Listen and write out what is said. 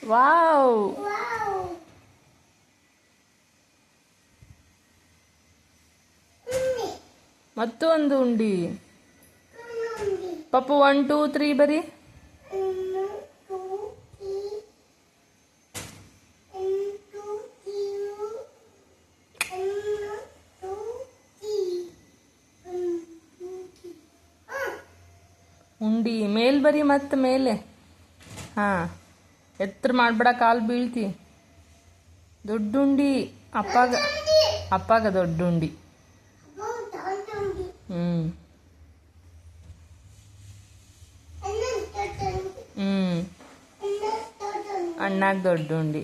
Wow. ಮತ್ತೊಂದು ಉಂಡಿ. ಪಪ್ಪು 1 2 3 ಬರಿ. ಉಂಡಿ ಮೇಲ್ ಬರಿ, ಮತ್ತೆ ಮೇಲೆ. ಹಾ, ಎತ್ತರ ಮಾಡ್ಬೇಡ, ಕಾಲು ಬೀಳ್ತಿ. ದೊಡ್ಡುಂಡಿ. ಅಪ್ಪಾಗ ದೊಡ್ಡುಂಡಿ. ಹ್ಮ್ ಹ್ಮ್ ಅಣ್ಣಾಗ ದೊಡ್ಡುಂಡಿ.